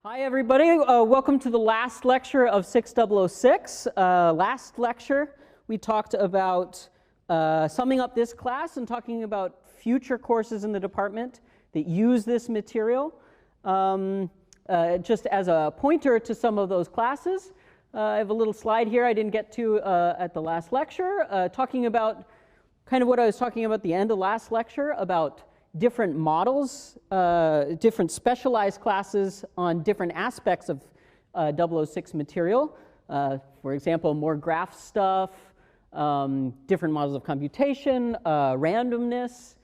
Hi everybody, welcome to the last lecture of 6006. Last lecture we talked about summing up this class and talking about future courses in the department that use this material. Just as a pointer to some of those classes, I have a little slide here I didn't get to at the last lecture, talking about kind of what I was talking about at the end of last lecture about different models, different specialized classes on different aspects of 006 material. For example, more graph stuff, different models of computation, randomness,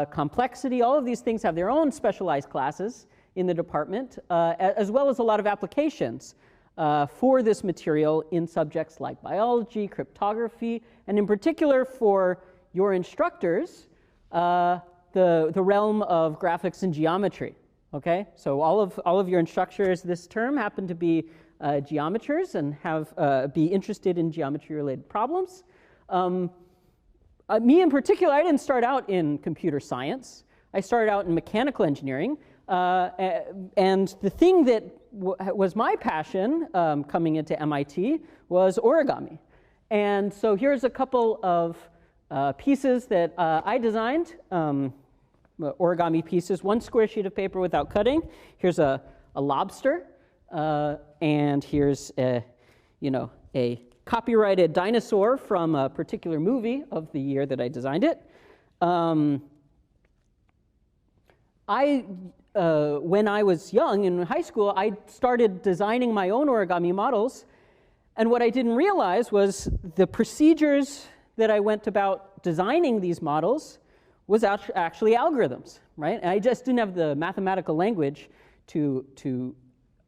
complexity. All of these things have their own specialized classes in the department, as well as a lot of applications for this material in subjects like biology, cryptography, and in particular for your instructors, the realm of graphics and geometry. Okay, so all of your instructors this term happen to be geometers and be interested in geometry-related problems. Me in particular, I didn't start out in computer science. I started out in mechanical engineering, and the thing that was my passion coming into MIT was origami. And so here's a couple of pieces that I designed. Origami pieces, one square sheet of paper without cutting. Here's a lobster, and here's a copyrighted dinosaur from a particular movie of the year that I designed it. When I was young in high school, I started designing my own origami models, and what I didn't realize was the procedures that I went about designing these models was actually algorithms, right? And I just didn't have the mathematical language to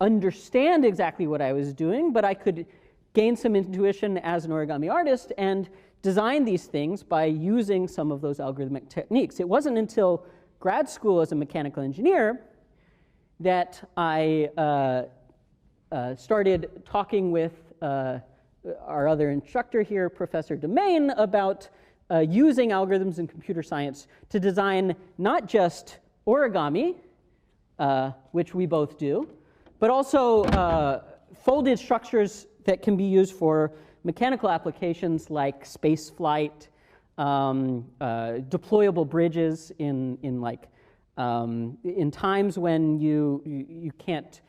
understand exactly what I was doing, but I could gain some intuition as an origami artist and design these things by using some of those algorithmic techniques. It wasn't until grad school as a mechanical engineer that I started talking with our other instructor here, Professor Demaine, about using algorithms in computer science to design not just origami, which we both do, but also folded structures that can be used for mechanical applications like space flight, deployable bridges in times when you can't,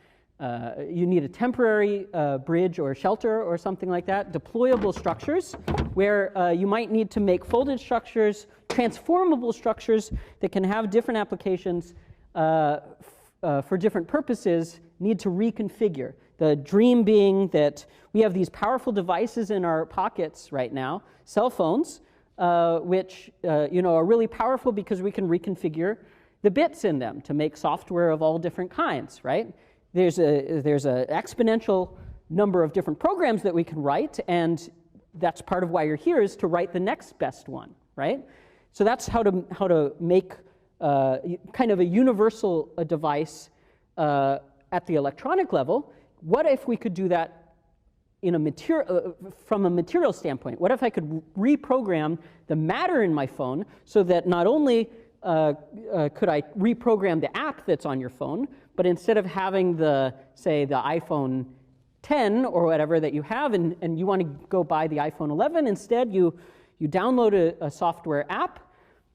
you need a temporary bridge or shelter or something like that, deployable structures where you might need to make folded structures, transformable structures that can have different applications for different purposes, need to reconfigure. The dream being that we have these powerful devices in our pockets right now, cell phones, which are really powerful because we can reconfigure the bits in them to make software of all different kinds, right? There's an exponential number of different programs that we can write, and that's part of why you're here, is to write the next best one, right? So that's how to make kind of a universal device at the electronic level. What if we could do that in from a material standpoint? What if I could reprogram the matter in my phone so that not only could I reprogram the app that's on your phone, but instead of having say the iPhone 10 or whatever that you have, and you want to go buy the iPhone 11, instead you download a software app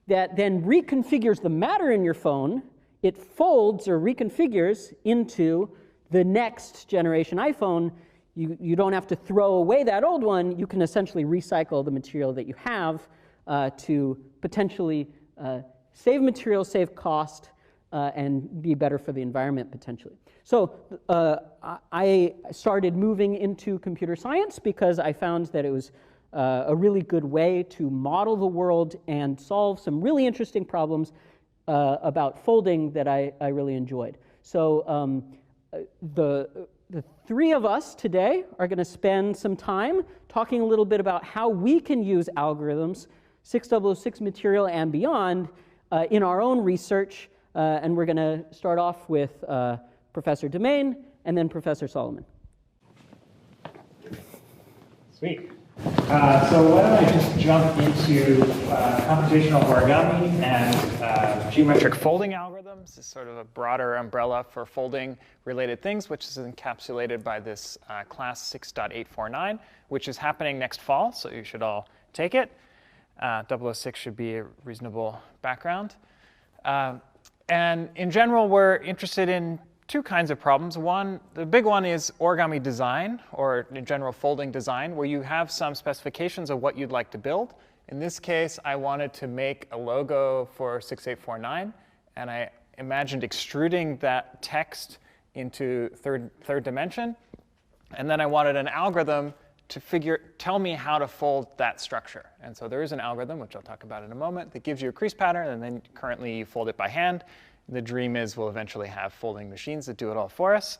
that then reconfigures the matter in your phone. It folds or reconfigures into the next generation iPhone. You don't have to throw away that old one. You can essentially recycle the material that you have to potentially save material, save cost, and be better for the environment potentially. So I started moving into computer science because I found that it was a really good way to model the world and solve some really interesting problems about folding that I really enjoyed. So the three of us today are going to spend some time talking a little bit about how we can use algorithms, 6006 material and beyond, in our own research. And we're going to start off with Professor Demaine and then Professor Solomon. Sweet. So why don't I just jump into computational origami and geometric folding algorithms. Is sort of a broader umbrella for folding related things, which is encapsulated by this class 6.849, which is happening next fall, so you should all take it. 006 should be a reasonable background. And in general, we're interested in two kinds of problems. One, the big one is origami design, or in general folding design, where you have some specifications of what you'd like to build. In this case, I wanted to make a logo for 6849, and I imagined extruding that text into third dimension. And then I wanted an algorithm to tell me how to fold that structure. And so there is an algorithm, which I'll talk about in a moment, that gives you a crease pattern, and then currently you fold it by hand. The dream is we'll eventually have folding machines that do it all for us.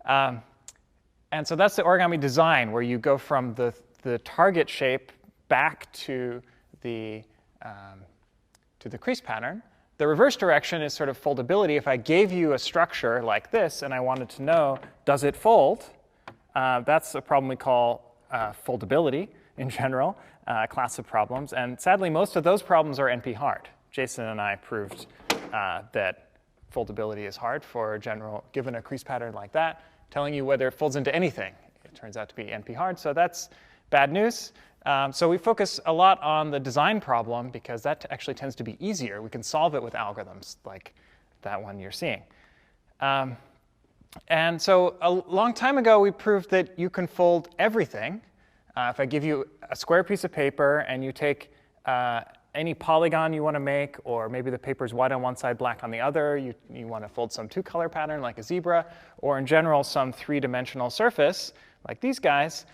And so that's the origami design, where you go from the target shape back to the crease pattern. The reverse direction is sort of foldability. If I gave you a structure like this and I wanted to know, does it fold? That's a problem we call foldability in general, a class of problems. And sadly, most of those problems are NP hard. Jason and I proved that foldability is hard for a general, given a crease pattern like that, telling you whether it folds into anything. It turns out to be NP hard, so that's bad news. So we focus a lot on the design problem because that actually tends to be easier. We can solve it with algorithms like that one you're seeing. And so a long time ago, we proved that you can fold everything. If I give you a square piece of paper and you take any polygon you want to make, or maybe the paper's white on one side, black on the other, you want to fold some two-color pattern like a zebra, or in general some three-dimensional surface like these guys,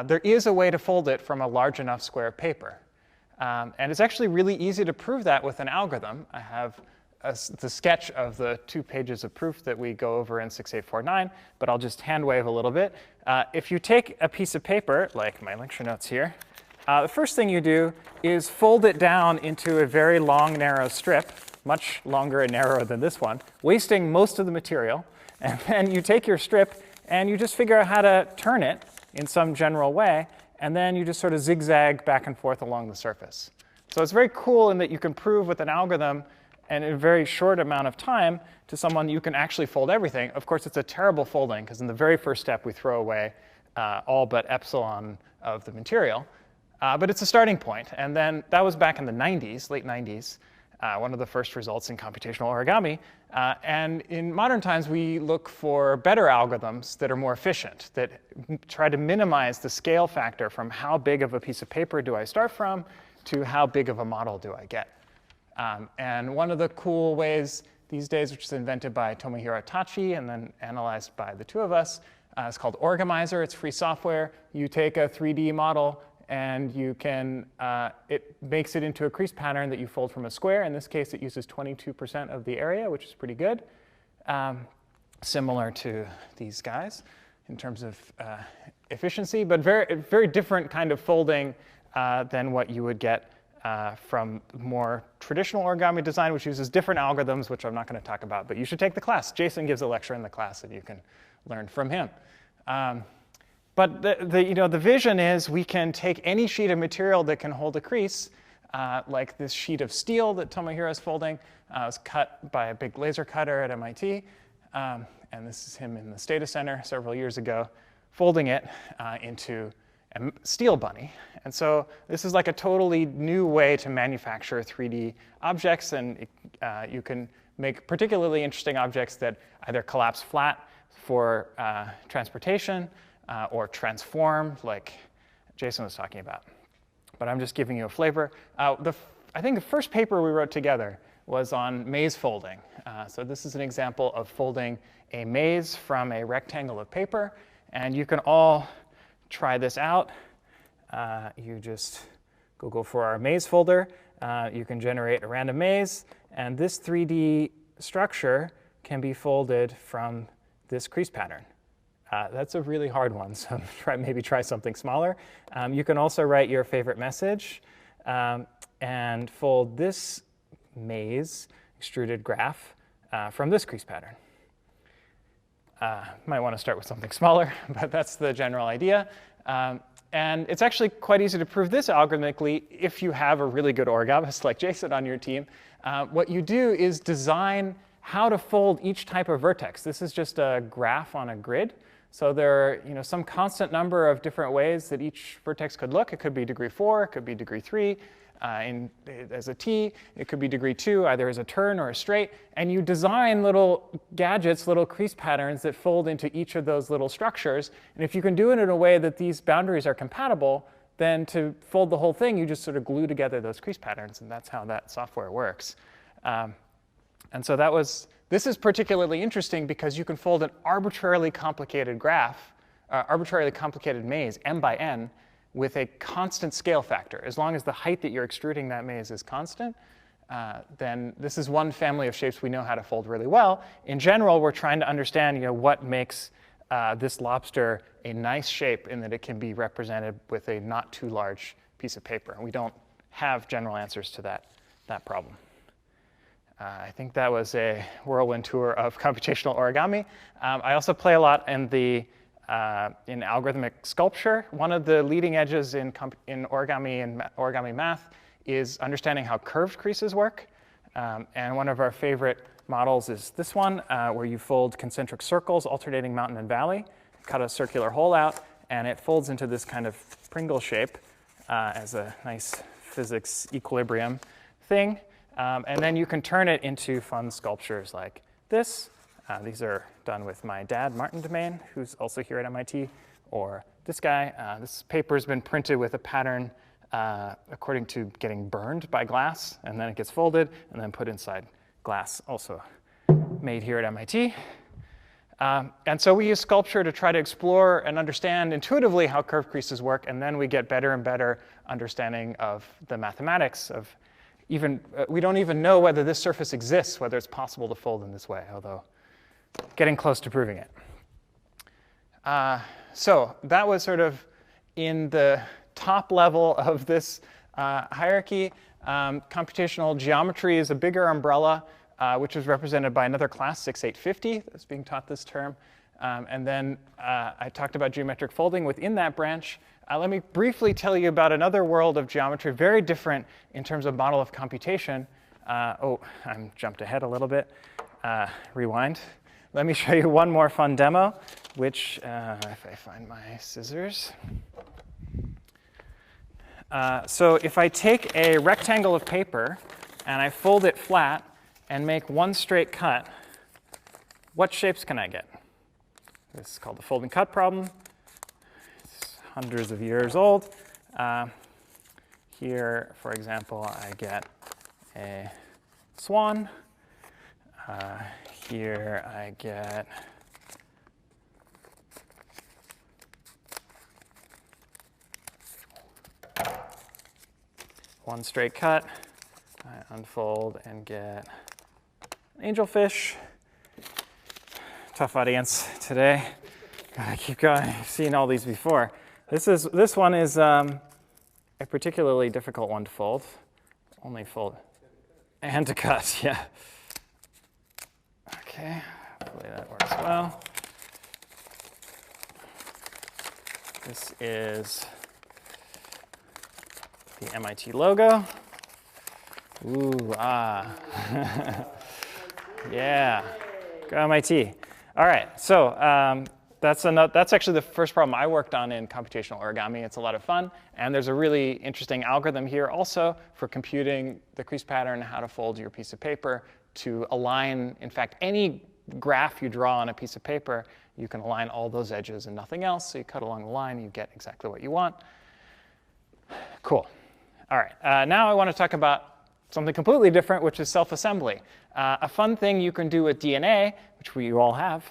there is a way to fold it from a large enough square of paper. And it's actually really easy to prove that with an algorithm. I have the sketch of the 2 pages of proof that we go over in 6849, but I'll just hand wave a little bit. If you take a piece of paper, like my lecture notes here, the first thing you do is fold it down into a very long, narrow strip, much longer and narrower than this one, wasting most of the material. And then you take your strip and you just figure out how to turn it in some general way, and then you just sort of zigzag back and forth along the surface. So it's very cool in that you can prove with an algorithm and in a very short amount of time to someone you can actually fold everything. Of course, it's a terrible folding, because in the very first step, we throw away all but epsilon of the material. But it's a starting point. And then that was back in the 90s, late 90s, one of the first results in computational origami. And in modern times, we look for better algorithms that are more efficient, that try to minimize the scale factor from how big of a piece of paper do I start from to how big of a model do I get. And one of the cool ways these days, which is invented by Tomohiro Tachi and then analyzed by the two of us, is called Origamizer. It's free software. You take a 3D model, and you can, it makes it into a crease pattern that you fold from a square. In this case, it uses 22% of the area, which is pretty good, similar to these guys in terms of efficiency, but very different kind of folding than what you would get from more traditional origami design, which uses different algorithms, which I'm not going to talk about. But you should take the class. Jason gives a lecture in the class, and you can learn from him. But the vision is we can take any sheet of material that can hold a crease, like this sheet of steel that Tomohiro is folding. It was cut by a big laser cutter at MIT. And this is him in the Stata Center several years ago, folding it into a steel bunny. And so this is like a totally new way to manufacture 3D objects. And you can make particularly interesting objects that either collapse flat for transportation, or transform, like Jason was talking about. But I'm just giving you a flavor. I think the first paper we wrote together was on maze folding. So this is an example of folding a maze from a rectangle of paper. And you can all try this out. You just Google for our maze folder. You can generate a random maze. And this 3D structure can be folded from this crease pattern. That's a really hard one, so maybe try something smaller. You can also write your favorite message and fold this maze extruded graph from this crease pattern. Might want to start with something smaller, but that's the general idea. And it's actually quite easy to prove this algorithmically if you have a really good origamist like Jason on your team. What you do is design how to fold each type of vertex. This is just a graph on a grid. So there are some constant number of different ways that each vertex could look. It could be degree 4, it could be degree 3 as a T. It could be degree 2, either as a turn or a straight. And you design little gadgets, little crease patterns that fold into each of those little structures. And if you can do it in a way that these boundaries are compatible, then to fold the whole thing, you just sort of glue together those crease patterns. And that's how that software works. And so this is particularly interesting because you can fold an arbitrarily complicated graph, arbitrarily complicated maze, m by n, with a constant scale factor. As long as the height that you're extruding that maze is constant, then this is one family of shapes we know how to fold really well. In general, we're trying to understand what makes this lobster a nice shape in that it can be represented with a not too large piece of paper. And we don't have general answers to that problem. I think that was a whirlwind tour of computational origami. I also play a lot in algorithmic sculpture. One of the leading edges in origami and origami math is understanding how curved creases work. And one of our favorite models is this one, where you fold concentric circles alternating mountain and valley, cut a circular hole out, and it folds into this kind of Pringle shape as a nice physics equilibrium thing. And then you can turn it into fun sculptures like this. These are done with my dad, Martin Demaine, who's also here at MIT, or this guy. This paper's been printed with a pattern according to getting burned by glass, and then it gets folded and then put inside glass, also made here at MIT. And so we use sculpture to try to explore and understand intuitively how curved creases work, and then we get better and better understanding of the mathematics of we don't even know whether this surface exists, whether it's possible to fold in this way, although getting close to proving it. So that was sort of in the top level of this hierarchy. Computational geometry is a bigger umbrella, which is represented by another class, 6850, that's being taught this term. And then I talked about geometric folding within that branch. Let me briefly tell you about another world of geometry, very different in terms of model of computation. Oh, I jumped ahead a little bit. Rewind. Let me show you one more fun demo, which, if I find my scissors. So if I take a rectangle of paper and I fold it flat and make one straight cut, what shapes can I get? This is called the fold and cut problem. It's hundreds of years old. Here, for example, I get a swan. Here I get one straight cut. I unfold and get an angelfish. Tough audience today. Gotta keep going. I've seen all these before. This one is a particularly difficult one to fold. Only fold and to cut, yeah. Okay, hopefully that works well. This is the MIT logo. Ooh, ah. Yeah, go MIT. All right, so that's actually the first problem I worked on in computational origami. It's a lot of fun, and there's a really interesting algorithm here also for computing the crease pattern, how to fold your piece of paper to align, in fact, any graph you draw on a piece of paper, you can align all those edges and nothing else. So you cut along the line, you get exactly what you want. Cool. All right, now I want to talk about something completely different, which is self-assembly. A fun thing you can do with DNA, which we all have,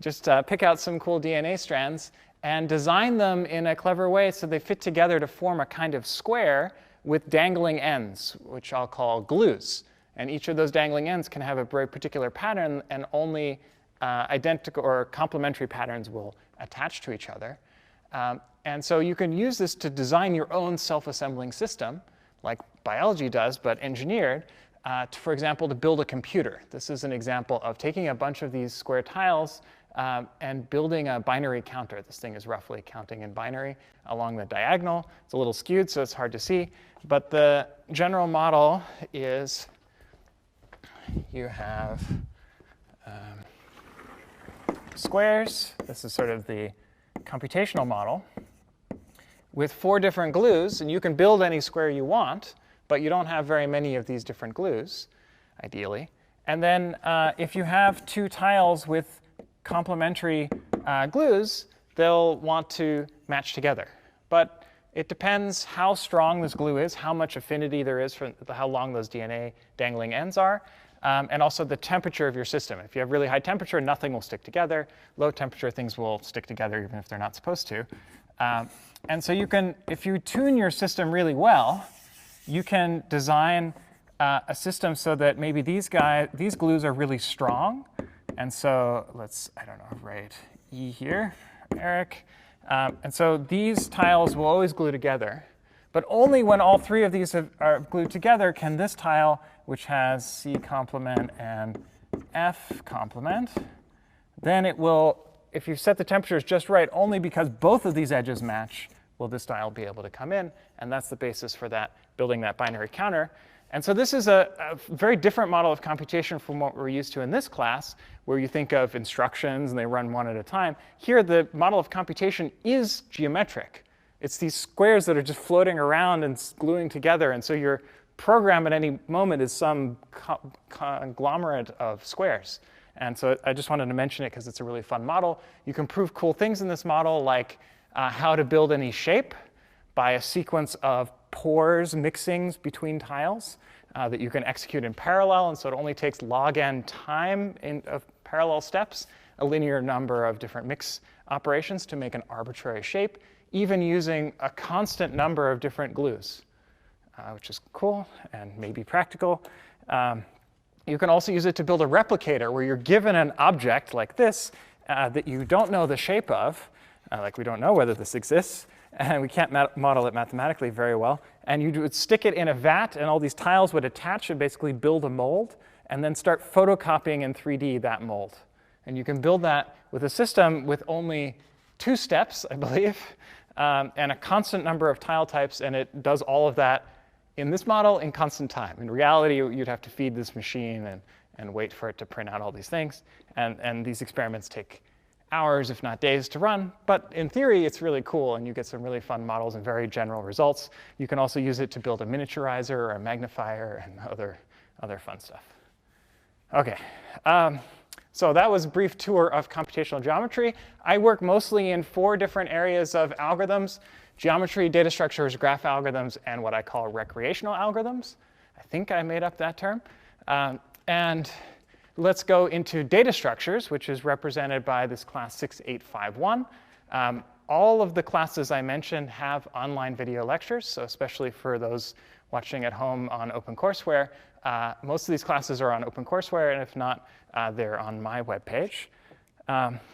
just pick out some cool DNA strands and design them in a clever way so they fit together to form a kind of square with dangling ends, which I'll call glues. And each of those dangling ends can have a very particular pattern, and only identical or complementary patterns will attach to each other. And so you can use this to design your own self-assembling system, like biology does, but engineered, for example, to build a computer. This is an example of taking a bunch of these square tiles, and building a binary counter. This thing is roughly counting in binary along the diagonal. It's a little skewed, so it's hard to see. But the general model is you have squares. This is sort of the computational model with 4 different glues. And you can build any square you want, but you don't have very many of these different glues, ideally. And then if you have 2 tiles with complementary glues, they'll want to match together. But it depends how strong this glue is, how much affinity there is for how long those DNA dangling ends are, and also the temperature of your system. If you have really high temperature, nothing will stick together. Low temperature, things will stick together even if they're not supposed to. And so you can, if you tune your system really well, you can design a system so that maybe these glues are really strong. And so let's, I don't know, write E here, Erik. And so these tiles will always glue together. But only when all 3 of these are glued together can this tile, which has C complement and F complement, then it will, if you set the temperatures just right, only because both of these edges match, will this tile be able to come in. And that's the basis for that, building that binary counter. And so this is a very different model of computation from what we're used to in this class, where you think of instructions and they run one at a time. Here, the model of computation is geometric. It's these squares that are just floating around and gluing together. And so your program at any moment is some conglomerate of squares. And so I just wanted to mention it because it's a really fun model. You can prove cool things in this model, like how to build any shape by a sequence of pores, mixings between tiles that you can execute in parallel. And so it only takes log n time of parallel steps, a linear number of different mix operations to make an arbitrary shape, even using a constant number of different glues, which is cool and maybe practical. You can also use it to build a replicator where you're given an object like this that you don't know the shape of, like we don't know whether this exists, and we can't model it mathematically very well. And you would stick it in a vat, and all these tiles would attach and basically build a mold, and then start photocopying in 3D that mold. And you can build that with a system with only 2 steps, I believe, and a constant number of tile types, and it does all of that in this model in constant time. In reality, you'd have to feed this machine and wait for it to print out all these things. And these experiments take hours, if not days, to run. But in theory, it's really cool, and you get some really fun models and very general results. You can also use it to build a miniaturizer or a magnifier and other fun stuff. OK. So that was a brief tour of computational geometry. I work mostly in 4 different areas of algorithms: geometry, data structures, graph algorithms, and what I call recreational algorithms. I think I made up that term. And let's go into data structures, which is represented by this class 6851. All of the classes I mentioned have online video lectures, so especially for those watching at home on OpenCourseWare. Most of these classes are on OpenCourseWare, and if not, they're on my webpage.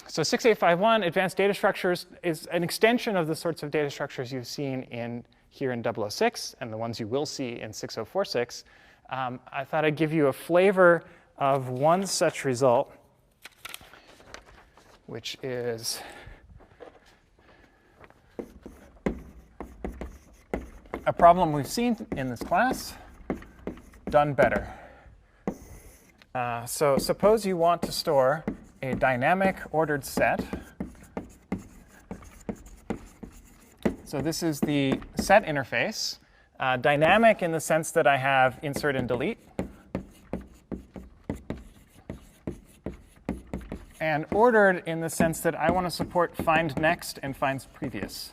So 6851, advanced data structures, is an extension of the sorts of data structures you've seen here in 006 and the ones you will see in 6046. I thought I'd give you a flavor of one such result, which is a problem we've seen in this class, done better. So suppose you want to store a dynamic ordered set. So this is the set interface, dynamic in the sense that I have insert and delete, and ordered in the sense that I want to support find next and find previous.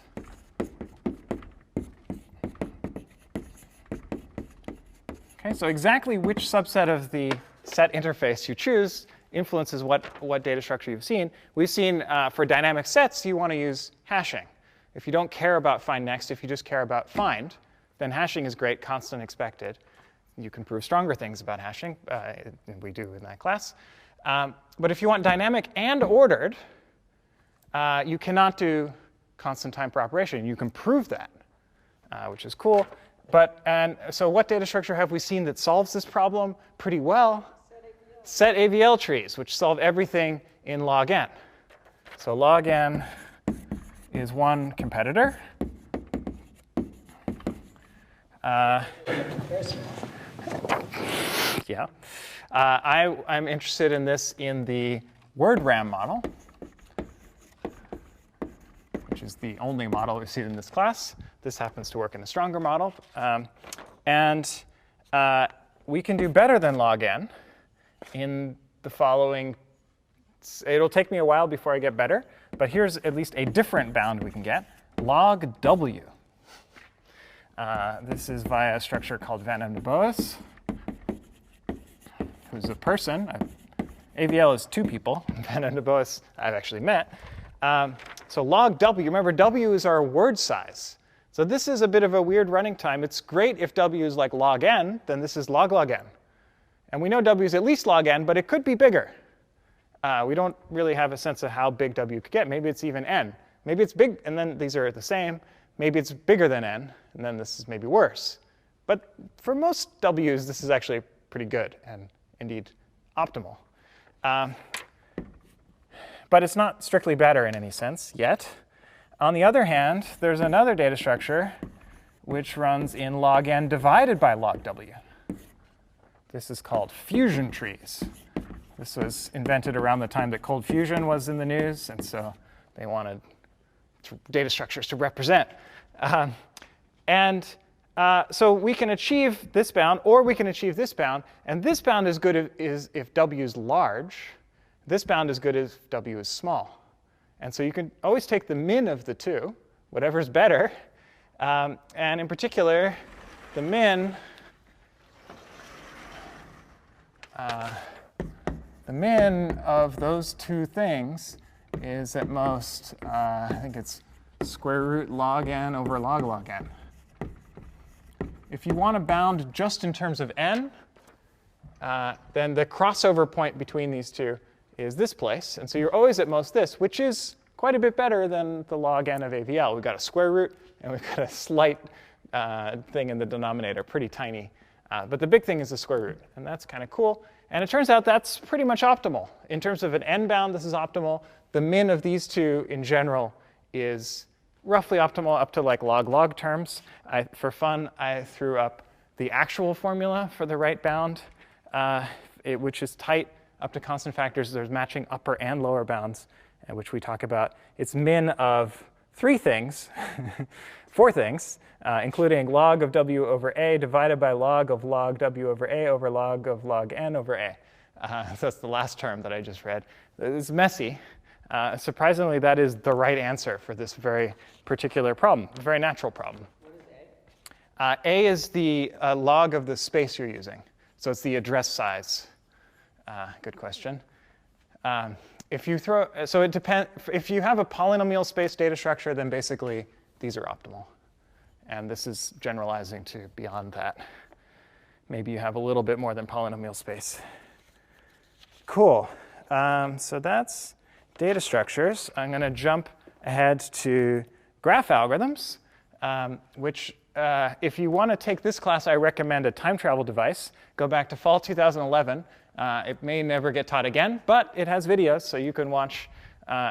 Okay, so exactly which subset of the set interface you choose influences what data structure you've seen. We've seen for dynamic sets, you want to use hashing. If you don't care about find next, if you just care about find, then hashing is great, constant expected. You can prove stronger things about hashing, and we do in that class. But if you want dynamic and ordered, you cannot do constant time per operation. You can prove that, which is cool. And so what data structure have we seen that solves this problem pretty well? Set AVL trees, which solve everything in log n. So log n is one competitor. Yeah. I'm interested in this in the word RAM model, which is the only model we've seen in this class. This happens to work in a stronger model. We can do better than log n in the following. It'll take me a while before I get better, but here's at least a different bound we can get, log w. This is via a structure called Van den Bosch, who's a person. AVL is two people. Van den Bosch I've actually met. So log w, remember w is our word size. So this is a bit of a weird running time. It's great if w is like log n, then this is log n. And we know w is at least log n, but it could be bigger. We don't really have a sense of how big w could get. Maybe it's even n. Maybe it's big, and then these are the same. Maybe it's bigger than n, and then this is maybe worse. But for most w's, this is actually pretty good and indeed optimal. But it's not strictly better in any sense yet. On the other hand, there's another data structure which runs in log n divided by log w. This is called fusion trees. This was invented around the time that cold fusion was in the news, and so they wanted data structures to represent. So we can achieve this bound, or we can achieve this bound. And this bound is good if w is large. This bound is good if w is small. And so you can always take the min of the two, whatever's better. And in particular, the min of those two things is at most, I think it's square root log n over log n. If you want to bound just in terms of n, then the crossover point between these two is this place. And so you're always at most this, which is quite a bit better than the log n of AVL. We've got a square root, and we've got a slight thing in the denominator, pretty tiny. But the big thing is the square root, and that's kind of cool. And it turns out that's pretty much optimal. In terms of an n bound, this is optimal. The min of these two in general is roughly optimal up to like log terms. For fun, I threw up the actual formula for the right bound, which is tight up to constant factors. There's matching upper and lower bounds, which we talk about. It's min of three things, four things, including log of w over a divided by log of log w over a over log of log n over a. So that's the last term that I just read. It's messy. Surprisingly, that is the right answer for this very particular problem, a very natural problem. What is a? A is the log of the space you're using. So it's the address size. Good question. If you have a polynomial space data structure, then basically these are optimal. And this is generalizing to beyond that. Maybe you have a little bit more than polynomial space. Cool. So that's data structures. I'm going to jump ahead to graph algorithms, which if you want to take this class, I recommend a time travel device. Go back to fall 2011. It may never get taught again, but it has videos, so you can watch,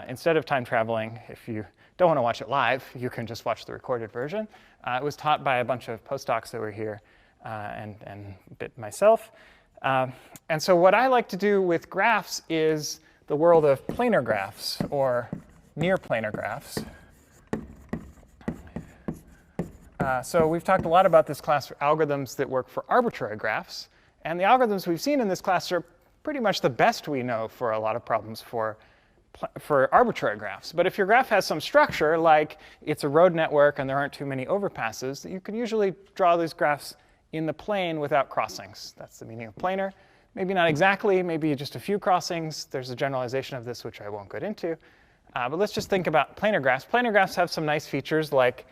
instead of time traveling, if you don't want to watch it live, you can just watch the recorded version. It was taught by a bunch of postdocs that were here and a bit myself. And so what I like to do with graphs is the world of planar graphs or near planar graphs. So we've talked a lot about this class for algorithms that work for arbitrary graphs. And the algorithms we've seen in this class are pretty much the best we know for a lot of problems for arbitrary graphs. But if your graph has some structure, like it's a road network and there aren't too many overpasses, you can usually draw these graphs in the plane without crossings. That's the meaning of planar. Maybe not exactly, maybe just a few crossings. There's a generalization of this, which I won't get into. But let's just think about planar graphs. Planar graphs have some nice features, like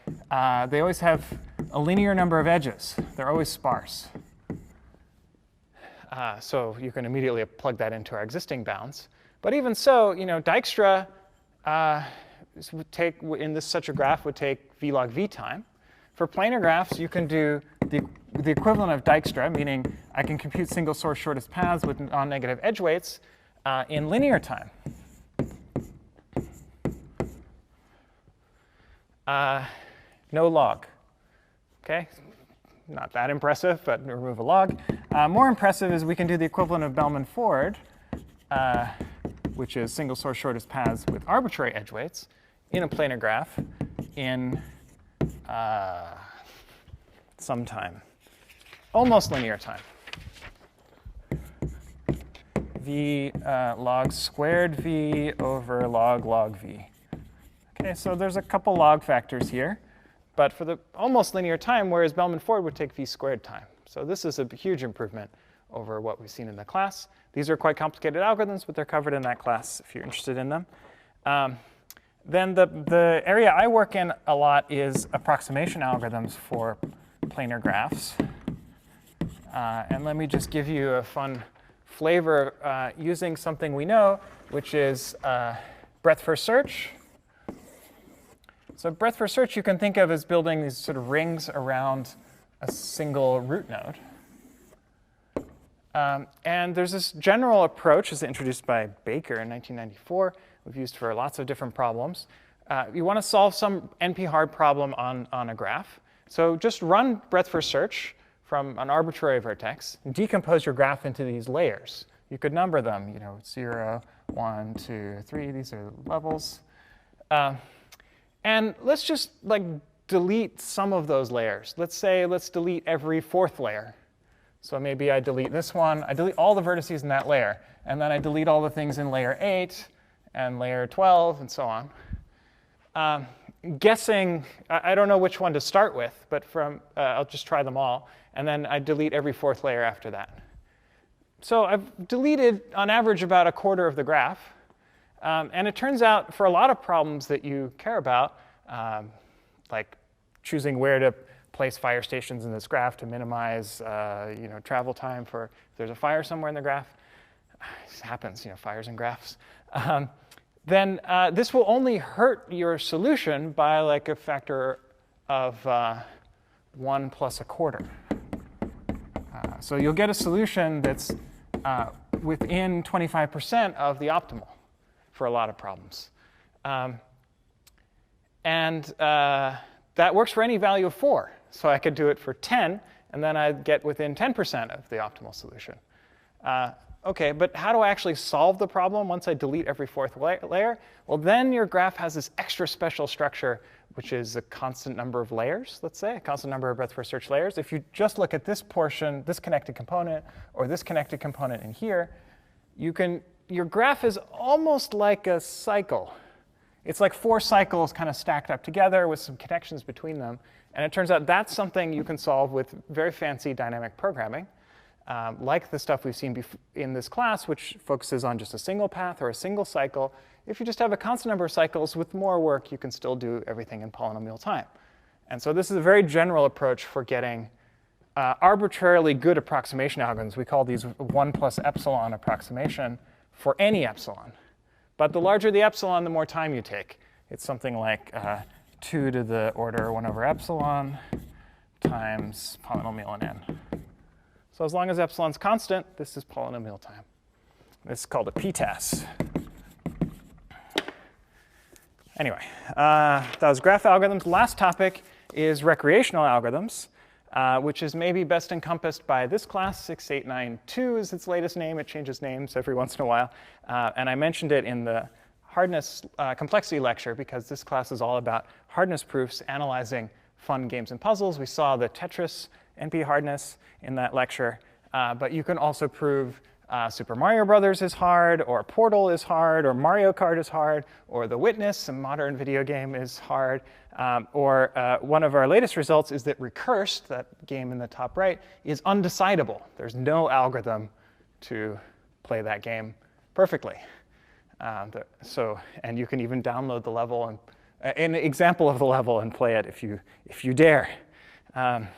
they always have a linear number of edges. They're always sparse. So you can immediately plug that into our existing bounds. But even so, Dijkstra in such a graph would take v log v time. For planar graphs, you can do the equivalent of Dijkstra, meaning I can compute single source shortest paths with non-negative edge weights in linear time. no log. Okay, not that impressive, but remove a log. More impressive is we can do the equivalent of Bellman-Ford, which is single source shortest paths with arbitrary edge weights in a planar graph in some time, almost linear time. V log squared v over log v. Okay, so there's a couple log factors here, but for the almost linear time, whereas Bellman-Ford would take v squared time. So this is a huge improvement over what we've seen in the class. These are quite complicated algorithms, but they're covered in that class if you're interested in them. Then the area I work in a lot is approximation algorithms for planar graphs. And let me just give you a fun flavor using something we know, which is breadth first search. So breadth first search you can think of as building these sort of rings around a single root node. And there's this general approach, as introduced by Baker in 1994, we've used for lots of different problems. You want to solve some NP-hard problem on a graph. So just run breadth first search from an arbitrary vertex and decompose your graph into these layers. You could number them, 0, 1, 2, 3. These are levels. And let's just delete some of those layers. Let's delete every fourth layer. So maybe I delete this one. I delete all the vertices in that layer. And then I delete all the things in layer 8 and layer 12 and so on. Guessing, I don't know which one to start with, but I'll just try them all. And then I delete every fourth layer after that. So I've deleted, on average, about a quarter of the graph. And it turns out, for a lot of problems that you care about, like choosing where to place fire stations in this graph to minimize travel time for if there's a fire somewhere in the graph, this happens, fires in graphs, then this will only hurt your solution by a factor of 1 plus a quarter. So you'll get a solution that's within 25% of the optimal for a lot of problems. And that works for any value of 4. So I could do it for 10, and then I'd get within 10% of the optimal solution. OK, but how do I actually solve the problem once I delete every fourth layer? Well, then your graph has this extra special structure, which is a constant number of layers, let's say, a constant number of breadth first search layers. If you just look at this portion, this connected component, or this connected component in here, your graph is almost like a cycle. It's like 4 cycles kind of stacked up together with some connections between them. And it turns out that's something you can solve with very fancy dynamic programming, like the stuff we've seen in this class, which focuses on just a single path or a single cycle. If you just have a constant number of cycles, with more work, you can still do everything in polynomial time. And so this is a very general approach for getting arbitrarily good approximation algorithms. We call these 1 plus epsilon approximation for any epsilon. But the larger the epsilon, the more time you take. It's something like 2 to the order 1 over epsilon times polynomial in n. So as long as epsilon's constant, this is polynomial time. This is called a p-TAS. Anyway, that was graph algorithms. Last topic is recreational algorithms, which is maybe best encompassed by this class. 6892 is its latest name. It changes names every once in a while. And I mentioned it in the hardness complexity lecture because this class is all about hardness proofs, analyzing fun games and puzzles. We saw the Tetris NP hardness in that lecture. But you can also prove Super Mario Brothers is hard, or Portal is hard, or Mario Kart is hard, or The Witness, a modern video game, is hard. Or one of our latest results is that Recursed, that game in the top right, is undecidable. There's no algorithm to play that game perfectly. And you can even download the level and an example of the level and play it if you dare. That's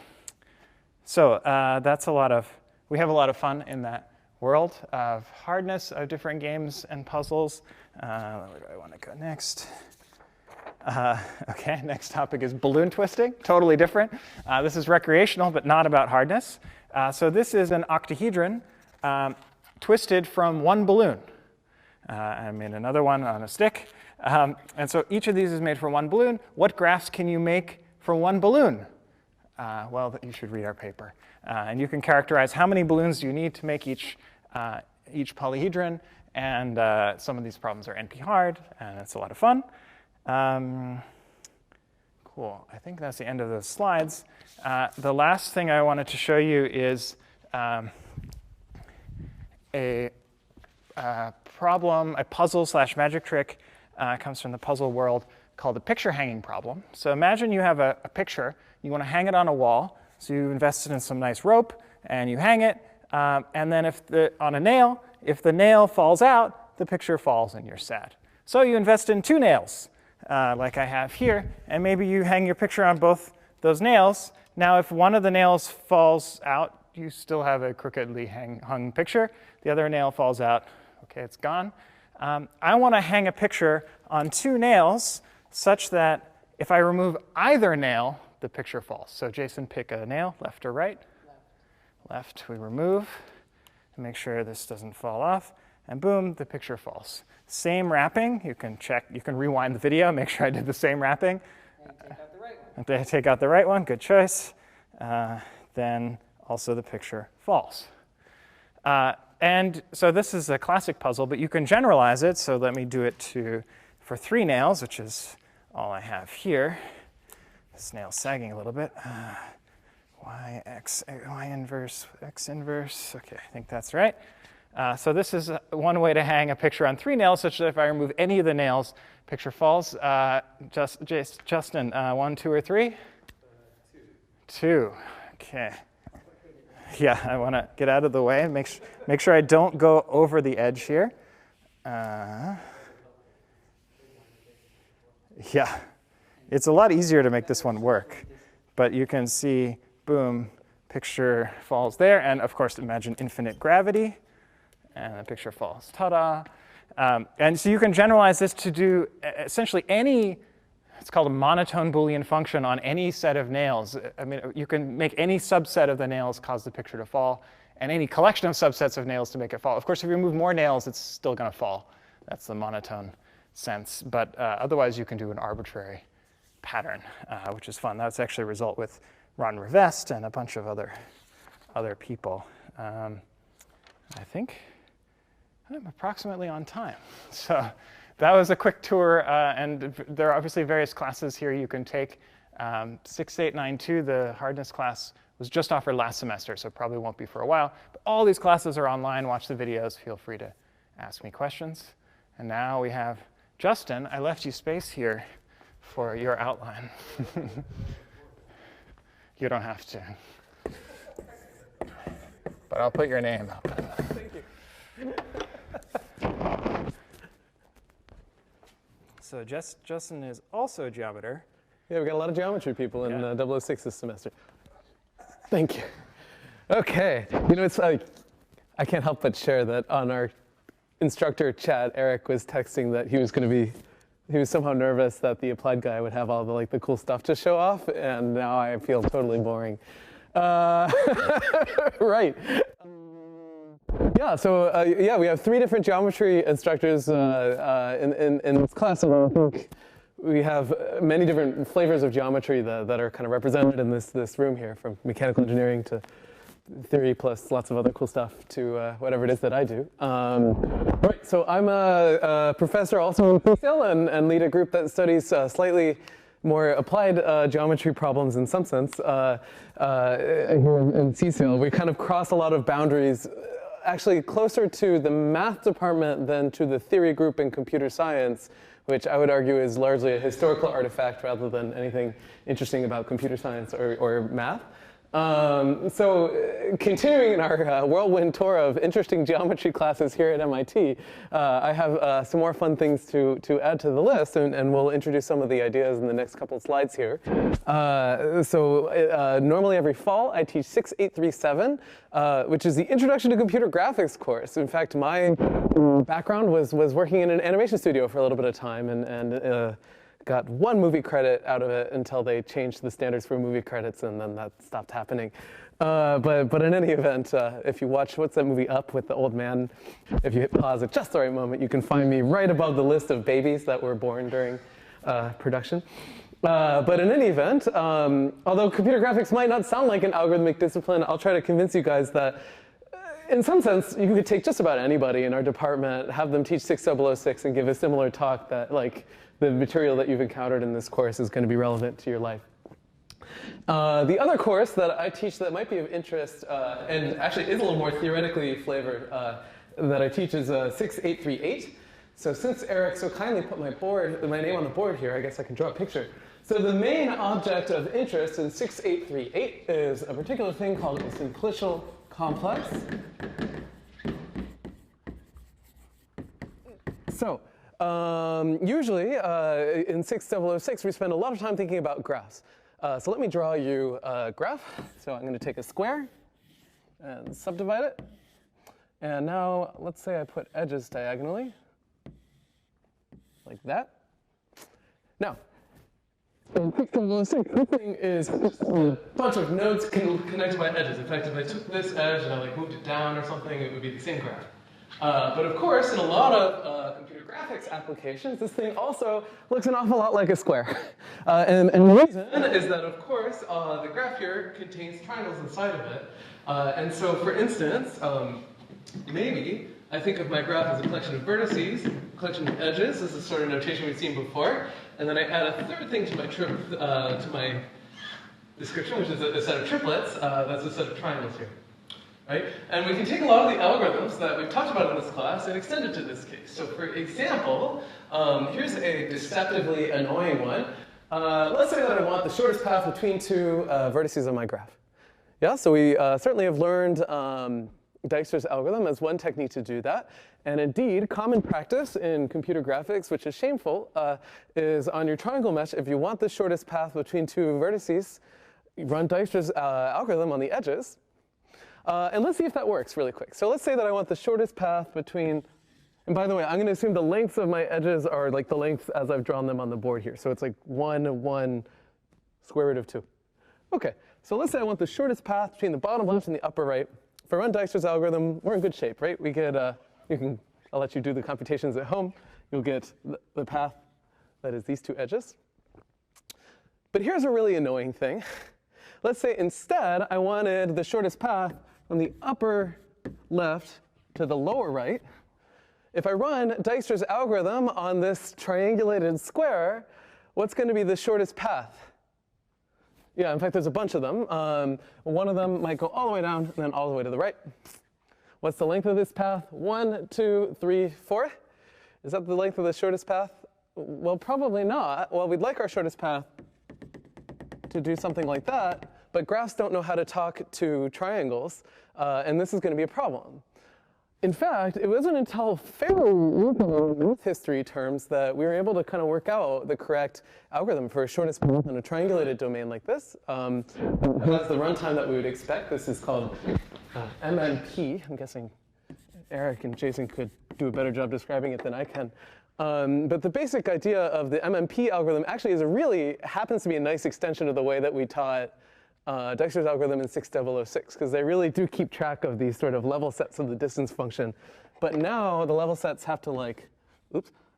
we have a lot of fun in that world of hardness of different games and puzzles. Where do I want to go next? OK, next topic is balloon twisting, totally different. This is recreational, but not about hardness. So this is an octahedron twisted from one balloon. I made another one on a stick. And so each of these is made for one balloon. What graphs can you make for one balloon? Well, you should read our paper. And you can characterize how many balloons you need to make each polyhedron. And some of these problems are NP-hard, and it's a lot of fun. Cool. I think that's the end of the slides. The last thing I wanted to show you is a problem, a puzzle/magic trick. Comes from the puzzle world, called the picture hanging problem. So imagine you have a picture. You want to hang it on a wall. So you invested in some nice rope, and you hang it. And then on a nail, if the nail falls out, the picture falls, and you're sad. So you invest in 2 nails, like I have here. And maybe you hang your picture on both those nails. Now, if one of the nails falls out, you still have a crookedly hung picture. The other nail falls out. OK, it's gone. I want to hang a picture on 2 nails such that if I remove either nail, the picture falls. So Jason, pick a nail, left or right? Left. We remove to make sure this doesn't fall off. And boom, the picture falls. Same wrapping. You can check. You can rewind the video, make sure I did the same wrapping. And take out the right one. Good choice. Then also the picture falls. And so this is a classic puzzle, but you can generalize it. So let me do it for 3 nails, which is all I have here. This nail's sagging a little bit. Y inverse, X inverse. OK, I think that's right. So this is one way to hang a picture on 3 nails, such that if I remove any of the nails, picture falls. Justin, 1, 2, or 3? 2. OK. Yeah, I want to get out of the way and make sure I don't go over the edge here. Yeah, it's a lot easier to make this one work. But you can see, boom, picture falls there. And of course, imagine infinite gravity. And the picture falls. Ta-da. And so you can generalize this to do essentially any. It's called a monotone Boolean function on any set of nails. I mean, you can make any subset of the nails cause the picture to fall, and any collection of subsets of nails to make it fall. Of course, if you remove more nails, it's still going to fall. That's the monotone sense. But otherwise, you can do an arbitrary pattern, which is fun. That's actually a result with Ron Rivest and a bunch of other people. I think I'm approximately on time. So that was a quick tour, and there are obviously various classes here you can take. 6892, the hardness class, was just offered last semester, so probably won't be for a while. But all these classes are online. Watch the videos. Feel free to ask me questions. And now we have Justin. I left you space here for your outline. You don't have to. But I'll put your name up. Thank you. So Justin is also a geometer. Yeah, we got a lot of geometry people in 006 this semester. Thank you. OK. You know, it's like I can't help but share that on our instructor chat, Erik was texting that he was somehow nervous that the applied guy would have all the cool stuff to show off, and now I feel totally boring. Right. Yeah, so we have 3 different geometry instructors in this class. I think we have many different flavors of geometry that are kind of represented in this room here, from mechanical engineering to theory plus lots of other cool stuff to whatever it is that I do. Right, so I'm a professor also in CSAIL and lead a group that studies slightly more applied geometry problems in some sense. Here in CSAIL, we kind of cross a lot of boundaries, actually closer to the math department than to the theory group in computer science, which I would argue is largely a historical artifact rather than anything interesting about computer science or math. So continuing in our whirlwind tour of interesting geometry classes here at MIT, I have some more fun things to add to the list, and we'll introduce some of the ideas in the next couple of slides here. Normally every fall I teach 6837, which is the Introduction to Computer Graphics course. In fact, my background was working in an animation studio for a little bit of time, and got 1 movie credit out of it until they changed the standards for movie credits, and then that stopped happening. But in any event, if you watch, what's that movie Up with the old man? If you hit pause at just the right moment, you can find me right above the list of babies that were born during production. But in any event, although computer graphics might not sound like an algorithmic discipline, I'll try to convince you guys that in some sense, you could take just about anybody in our department, have them teach 6006 and give a similar talk that like the material that you've encountered in this course is going to be relevant to your life. The other course that I teach that might be of interest, and actually is a little more theoretically flavored, that I teach is 6838. So since Erik so kindly put my name on the board here, I guess I can draw a picture. So the main object of interest in 6838 is a particular thing called a simplicial complex. So usually in 6006 we spend a lot of time thinking about graphs. So let me draw you a graph. So I'm going to take a square and subdivide it. And now let's say I put edges diagonally, like that. Now, in 6006, this thing is a bunch of nodes connected by edges. In fact, if I took this edge and I like moved it down or something, it would be the same graph. But of course, in a lot of computer graphics applications, this thing also looks an awful lot like a square. And the reason is that, of course, the graph here contains triangles inside of it. And so, for instance, maybe I think of my graph as a collection of vertices, a collection of edges. This is sort of notation we've seen before. And then I add a third thing to my description, which is a set of triplets. That's a set of triangles here. Right? And we can take a lot of the algorithms that we've talked about in this class and extend it to this case. So for example, here's a deceptively annoying one. Let's say that I want the shortest path between 2 vertices on my graph. Yeah, so we certainly have learned Dijkstra's algorithm as one technique to do that. And indeed, common practice in computer graphics, which is shameful, is on your triangle mesh, if you want the shortest path between 2 vertices, you run Dijkstra's algorithm on the edges. And let's see if that works really quick. So let's say that I want the shortest path between, and by the way, I'm going to assume the lengths of my edges are like the lengths as I've drawn them on the board here. So it's like 1, 1, square root of 2. OK, so let's say I want the shortest path between the bottom left and the upper right. If I run Dijkstra's algorithm, we're in good shape, right? We get, I'll let you do the computations at home. You'll get the path that is these 2 edges. But here's a really annoying thing. Let's say instead I wanted the shortest path from the upper left to the lower right. If I run Dijkstra's algorithm on this triangulated square, what's going to be the shortest path? Yeah, in fact, there's a bunch of them. One of them might go all the way down and then all the way to the right. What's the length of this path? 1, 2, 3, 4. Is that the length of the shortest path? Well, probably not. Well, we'd like our shortest path to do something like that, but graphs don't know how to talk to triangles, and this is going to be a problem. In fact, it wasn't until fairly recently in history terms that we were able to kind of work out the correct algorithm for a shortest path in a triangulated domain like this. It has the runtime that we would expect. This is called MMP. I'm guessing Erik and Jason could do a better job describing it than I can. But the basic idea of the MMP algorithm actually happens to be a nice extension of the way that we taught Dijkstra's algorithm in 6006, because they really do keep track of these sort of level sets of the distance function. But now the level sets have to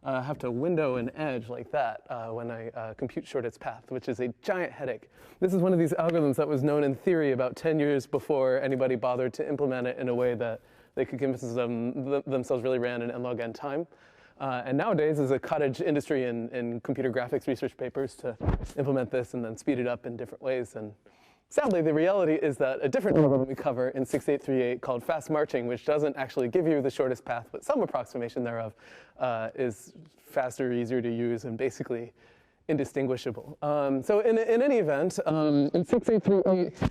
have to window an edge like that when I compute shortest path, which is a giant headache. This is one of these algorithms that was known in theory about 10 years before anybody bothered to implement it in a way that they could convince themselves really ran in n log n time. And nowadays, there's a cottage industry in computer graphics research papers to implement this and then speed it up in different ways. And sadly, the reality is that a different algorithm we cover in 6838 called fast marching, which doesn't actually give you the shortest path, but some approximation thereof, is faster, easier to use, and basically indistinguishable. So in any event, in 6838,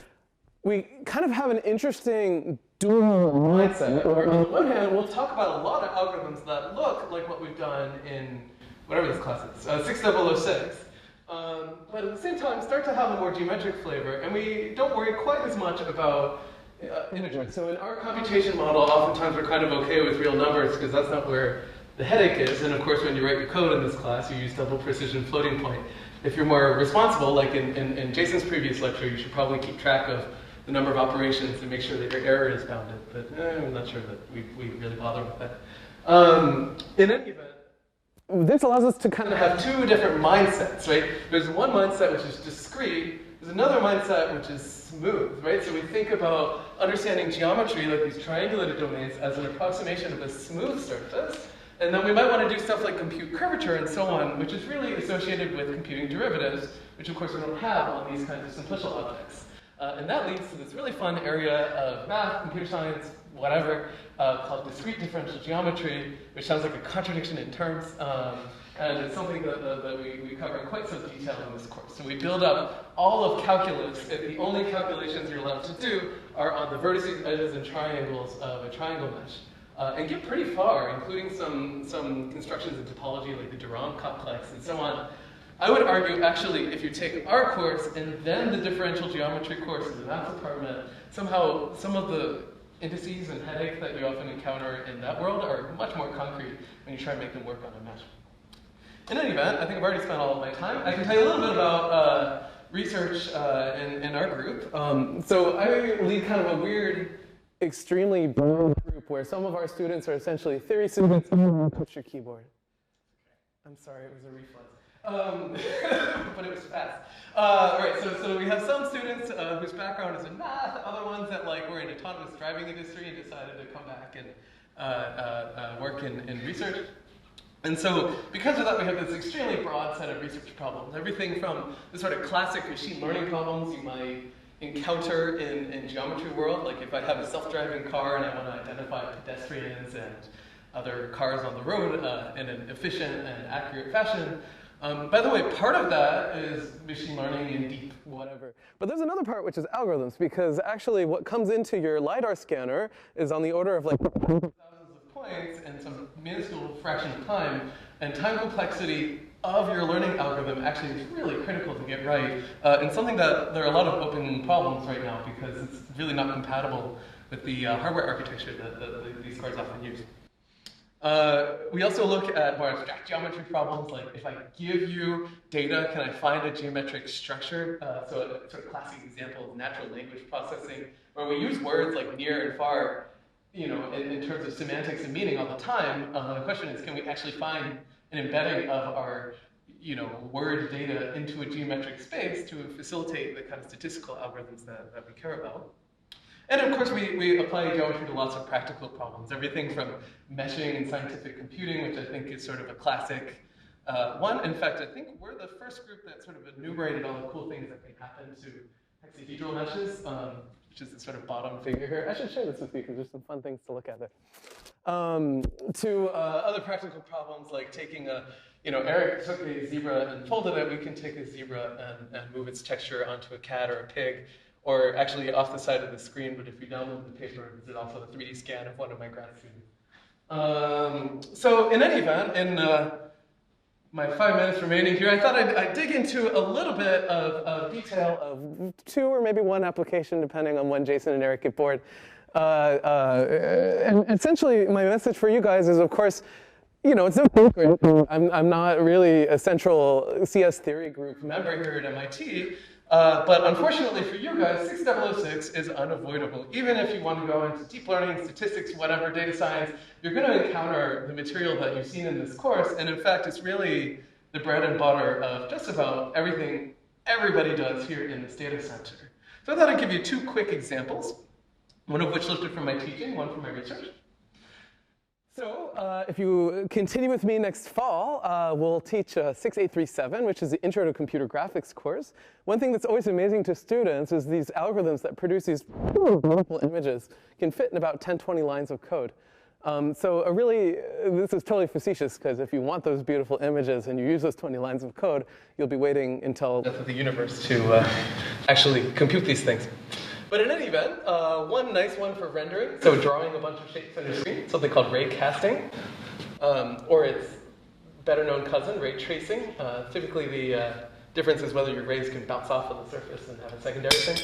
we kind of have an interesting dual mindset, where on the one hand, we'll talk about a lot of algorithms that look like what we've done in whatever this class is, 6006, but at the same time start to have a more geometric flavor, and we don't worry quite as much about integers. So in our computation model, oftentimes we're kind of okay with real numbers, because that's not where the headache is. And of course, when you write your code in this class, you use double precision floating point. If you're more responsible, like in Jason's previous lecture, you should probably keep track of the number of operations and make sure that your error is bounded. But I'm not sure that we really bother with that. In any event, this allows us to kind of have two different mindsets, right? There's one mindset which is discrete. There's another mindset which is smooth, right? So we think about understanding geometry, like these triangulated domains, as an approximation of a smooth surface. And then we might want to do stuff like compute curvature and so on, which is really associated with computing derivatives, which of course we don't have on these kinds of simplicial objects. And that leads to this really fun area of math, computer science, whatever, called discrete differential geometry, which sounds like a contradiction in terms. And it's something that we cover in quite some detail in this course. So we build up all of calculus, and the only calculations you're allowed to do are on the vertices, edges, and triangles of a triangle mesh. And get pretty far, including some constructions of topology like the Durand complex and so on. I would argue, actually, if you take our course and then the differential geometry course in the math department, somehow some of the indices and headache that you often encounter in that world are much more concrete when you try to make them work on a mesh. In any event, I think I've already spent all of my time. I can tell you a little bit about research in our group. So I lead kind of a weird, extremely broad group where some of our students are essentially theory students. Push your keyboard. I'm sorry, it was a reflex. But it was fast. All right, so we have some students whose background is in math, other ones that were in autonomous driving industry and decided to come back and work in research. And so because of that, we have this extremely broad set of research problems. Everything from the sort of classic machine learning problems you might encounter in geometry world, like if I have a self-driving car and I want to identify pedestrians and other cars on the road in an efficient and accurate fashion. By the way, part of that is machine learning and deep whatever. But there's another part which is algorithms, because actually what comes into your LiDAR scanner is on the order of thousands of points and some minuscule fraction of time, and time complexity of your learning algorithm actually is really critical to get right, and something that there are a lot of open problems right now because it's really not compatible with the hardware architecture that these cards often use. We also look at more abstract geometry problems, like if I give you data, can I find a geometric structure? So a sort of classic example is natural language processing, where we use words like near and far, in terms of semantics and meaning all the time. The question is, can we actually find an embedding of our, word data into a geometric space to facilitate the kind of statistical algorithms that we care about? And of course, we apply geometry to lots of practical problems, everything from meshing and scientific computing, which I think is sort of a classic one. In fact, I think we're the first group that sort of enumerated all the cool things that can happen to hexahedral meshes, which is the sort of bottom figure here. I should share this with you because there's some fun things to look at there. To other practical problems like taking a, Erik took a zebra and folded it. We can take a zebra and move its texture onto a cat or a pig. Or actually off the side of the screen, but if you download the paper, it's also a 3D scan of one of my grad students. So in any event, in my 5 minutes remaining here, I thought I'd dig into a little bit of detail of 2 or maybe 1 application, depending on when Jason and Erik get bored. And essentially, my message for you guys is, of course, it's no secret. I'm not really a central CS theory group member here at MIT. But unfortunately for you guys, 6006 is unavoidable. Even if you want to go into deep learning, statistics, whatever, data science, you're going to encounter the material that you've seen in this course. And in fact, it's really the bread and butter of just about everything everybody does here in this data center. So I thought I'd give you 2 quick examples, one of which lifted from my teaching, one from my research. So if you continue with me next fall, we'll teach 6837, which is the Intro to Computer Graphics course. One thing that's always amazing to students is these algorithms that produce these beautiful images can fit in about 10, 20 lines of code. So this is totally facetious, because if you want those beautiful images and you use those 20 lines of code, you'll be waiting until the death of the universe to actually compute these things. But in any event, one nice one for rendering, so drawing a bunch of shapes on your screen, something called ray casting, or its better known cousin, ray tracing. Typically the difference is whether your rays can bounce off of the surface and have a secondary thing.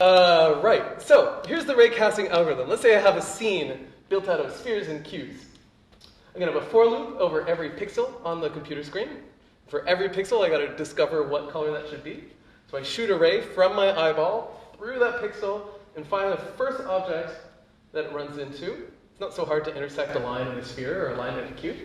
Right, so here's the ray casting algorithm. Let's say I have a scene built out of spheres and cubes. I'm going to have a for loop over every pixel on the computer screen. For every pixel, I got to discover what color that should be. So I shoot a ray from my eyeball through that pixel and find the first object that it runs into. It's not so hard to intersect a line in a sphere or a line in a cube.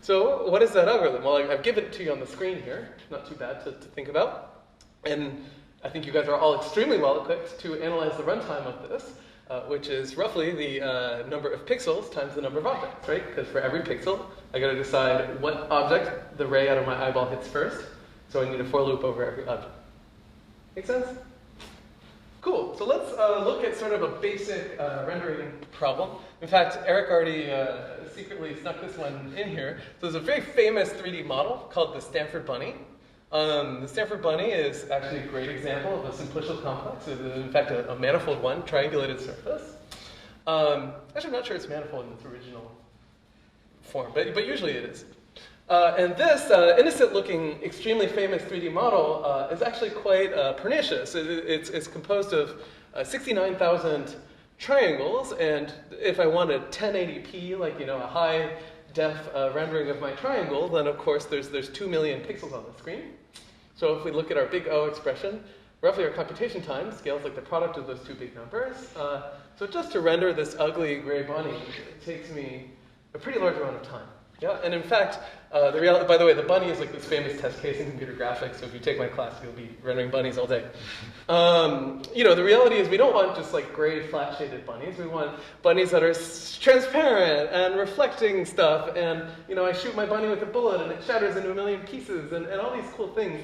So what is that algorithm? Well, I've given it to you on the screen here. Not too bad to think about. And I think you guys are all extremely well equipped to analyze the runtime of this, which is roughly the number of pixels times the number of objects, right? Because for every pixel, I got to decide what object the ray out of my eyeball hits first. So I need a for loop over every object. Make sense? Cool. So let's look at sort of a basic rendering problem. In fact, Erik already secretly snuck this one in here. So there's a very famous 3D model called the Stanford Bunny. The Stanford Bunny is actually a great example of a simplicial complex. It is, in fact, a manifold one, triangulated surface. Actually, I'm not sure it's manifold in its original form, but usually it is. And this innocent-looking, extremely famous 3D model is actually quite pernicious. It's composed of 69,000 triangles, and if I want a 1080p, like a high-def rendering of my triangle, then of course there's 2 million pixels on the screen. So if we look at our big O expression, roughly our computation time scales like the product of those two big numbers. So just to render this ugly gray bunny, it takes me a pretty large amount of time. Yeah, and in fact, by the way, the bunny is like this famous test case in computer graphics, so if you take my class, you'll be rendering bunnies all day. The reality is we don't want just like gray, flat-shaded bunnies. We want bunnies that are transparent and reflecting stuff, and I shoot my bunny with a bullet and it shatters into a million pieces, and all these cool things.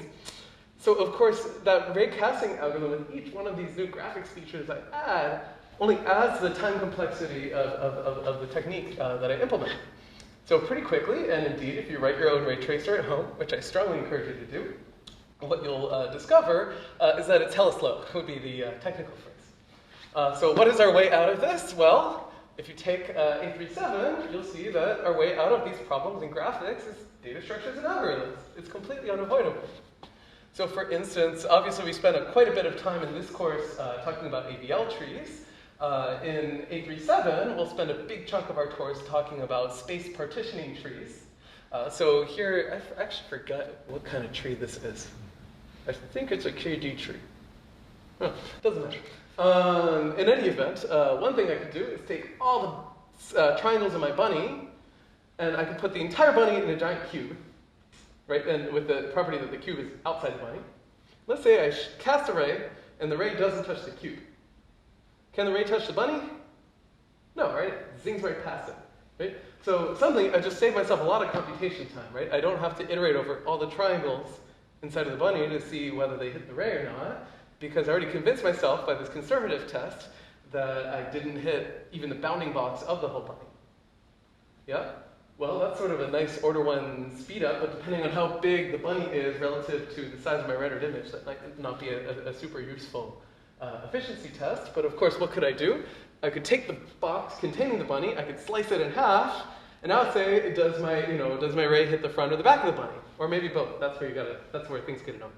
So of course, that ray casting algorithm with each one of these new graphics features I add only adds to the time complexity of the technique that I implement. So pretty quickly, and indeed, if you write your own ray tracer at home, which I strongly encourage you to do, what you'll discover is that it's hella slow, would be the technical phrase. So what is our way out of this? Well, if you take A37, you'll see that our way out of these problems in graphics is data structures and algorithms. It's completely unavoidable. So for instance, obviously we spent quite a bit of time in this course talking about ABL trees. In A37, we'll spend a big chunk of our course talking about space partitioning trees. So here, I actually forgot what kind of tree this is. I think it's a KD tree. Oh, doesn't matter. In any event, one thing I could do is take all the triangles in my bunny, and I could put the entire bunny in a giant cube, right? And with the property that the cube is outside the bunny. Let's say I cast a ray, and the ray doesn't touch the cube. Can the ray touch the bunny? No, right? It zings right past it, right? So suddenly, I just saved myself a lot of computation time, right? I don't have to iterate over all the triangles inside of the bunny to see whether they hit the ray or not, because I already convinced myself by this conservative test that I didn't hit even the bounding box of the whole bunny. Yeah? Well, that's sort of a nice order 1 speed up, but depending on how big the bunny is relative to the size of my rendered image, that might not be a super useful efficiency test. But of course, what could I do? I could take the box containing the bunny, I could slice it in half, and now say, does my ray hit the front or the back of the bunny? Or maybe both. That's where things get known.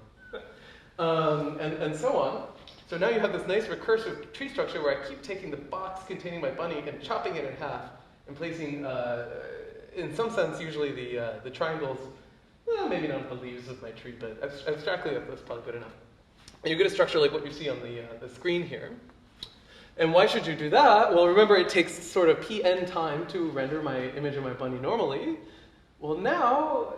And so on. So now you have this nice recursive tree structure where I keep taking the box containing my bunny and chopping it in half and placing, in some sense, usually the triangles, well, maybe not the leaves of my tree, but abstractly that's probably good enough. And you get a structure like what you see on the screen here. And why should you do that? Well, remember it takes sort of pn time to render my image of my bunny normally. Well, now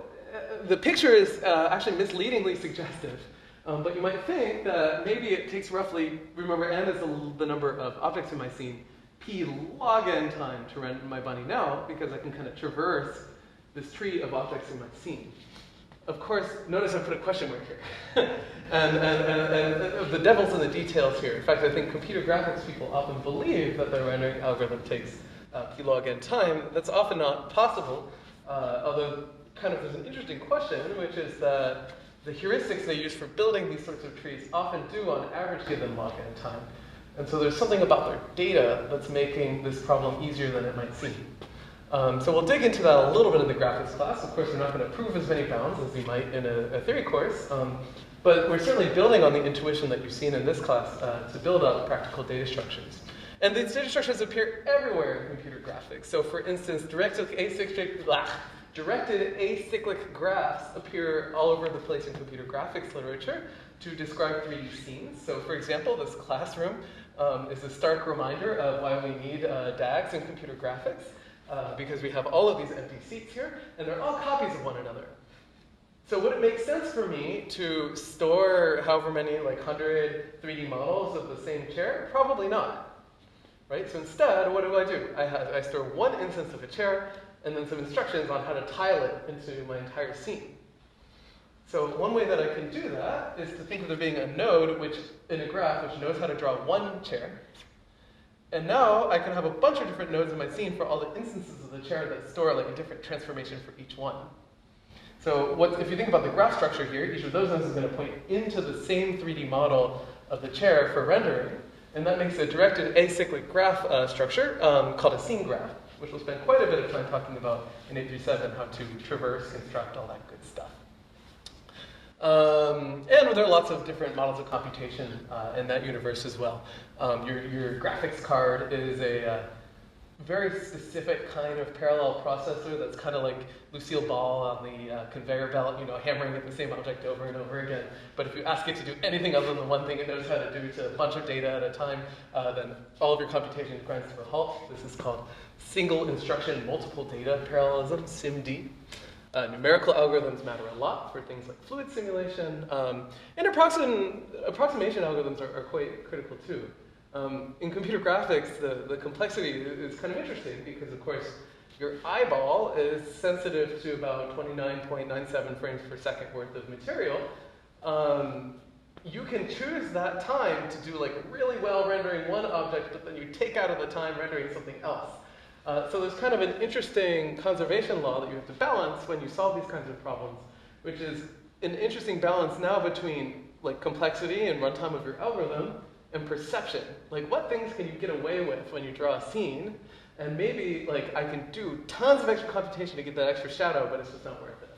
the picture is actually misleadingly suggestive. But you might think that maybe it takes roughly, remember n is the number of objects in my scene, p log n time to render my bunny now, because I can kind of traverse this tree of objects in my scene. Of course, notice I put a question mark here. and the devil's in the details here. In fact, I think computer graphics people often believe that their rendering algorithm takes p log n time. That's often not possible, although kind of there's an interesting question, which is that the heuristics they use for building these sorts of trees often do, on average, give them log n time. And so there's something about their data that's making this problem easier than it might seem. So we'll dig into that a little bit in the graphics class. Of course, we're not going to prove as many bounds as you might in a theory course, but we're certainly building on the intuition that you've seen in this class to build up practical data structures. And these data structures appear everywhere in computer graphics. So for instance, directed acyclic graphs appear all over the place in computer graphics literature to describe 3D scenes. So for example, this classroom is a stark reminder of why we need DAGs in computer graphics, because we have all of these empty seats here, and they're all copies of one another. So would it make sense for me to store however many, like 100 3D models of the same chair? Probably not, right? So instead, what do? I store one instance of a chair, and then some instructions on how to tile it into my entire scene. So one way that I can do that is to think of there being a node in a graph which knows how to draw one chair. And now I can have a bunch of different nodes in my scene for all the instances of the chair that store like a different transformation for each one. So if you think about the graph structure here, each of those nodes is going to point into the same 3D model of the chair for rendering. And that makes a directed acyclic graph structure called a scene graph, which we'll spend quite a bit of time talking about in 837, how to traverse, construct, all that good stuff. And there are lots of different models of computation in that universe as well. Your graphics card is a very specific kind of parallel processor that's kind of like Lucille Ball on the conveyor belt, hammering at the same object over and over again. But if you ask it to do anything other than the one thing it knows how to do to a bunch of data at a time, then all of your computation grinds to a halt. This is called single instruction multiple data parallelism, SIMD. Numerical algorithms matter a lot for things like fluid simulation, and approximation algorithms are quite critical too. In computer graphics, the complexity is kind of interesting because, of course, your eyeball is sensitive to about 29.97 frames per second worth of material. You can choose that time to do like really well rendering one object, but then you take out of the time rendering something else. So there's kind of an interesting conservation law that you have to balance when you solve these kinds of problems, which is an interesting balance now between like complexity and runtime of your algorithm and perception. Like what things can you get away with when you draw a scene, and maybe like I can do tons of extra computation to get that extra shadow, but it's just not worth it.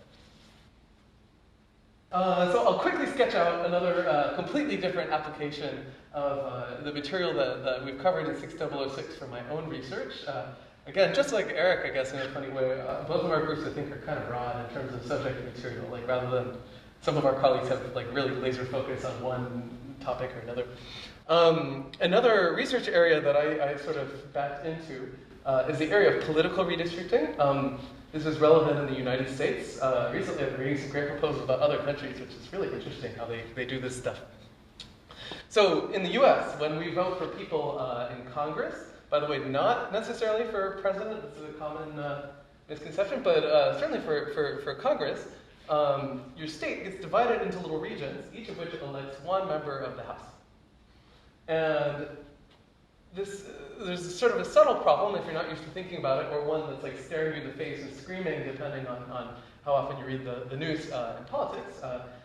So I'll quickly sketch out another completely different application of the material that we've covered in 6006 for my own research. Again, just like Erik, I guess, in a funny way, both of our groups, I think, are kind of broad in terms of subject material. Like, rather than some of our colleagues have like really laser focus on one topic or another. Another research area that I sort of backed into is the area of political redistricting. This is relevant in the United States. Recently, I've been reading some great proposals about other countries, which is really interesting how they do this stuff. So in the US, when we vote for people in Congress, by the way, not necessarily for president, this is a common misconception, but certainly for Congress, your state gets divided into little regions, each of which elects one member of the House. And there's sort of a subtle problem if you're not used to thinking about it, or one that's like staring you in the face and screaming depending on how often you read the news and politics,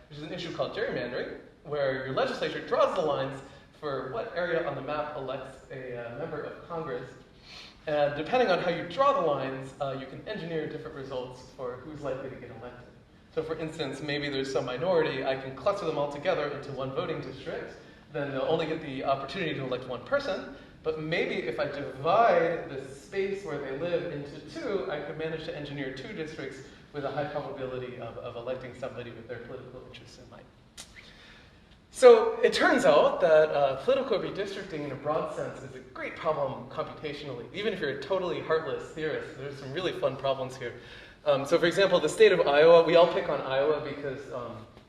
which is an issue called gerrymandering, where your legislature draws the lines for what area on the map elects a member of Congress. And depending on how you draw the lines, you can engineer different results for who's likely to get elected. So for instance, maybe there's some minority, I can cluster them all together into one voting district, then they'll only get the opportunity to elect one person, but maybe if I divide the space where they live into two, I could manage to engineer two districts with a high probability of electing somebody with their political interests in mind. So it turns out that political redistricting in a broad sense is a great problem computationally. Even if you're a totally heartless theorist, there's some really fun problems here. So for example, the state of Iowa, we all pick on Iowa because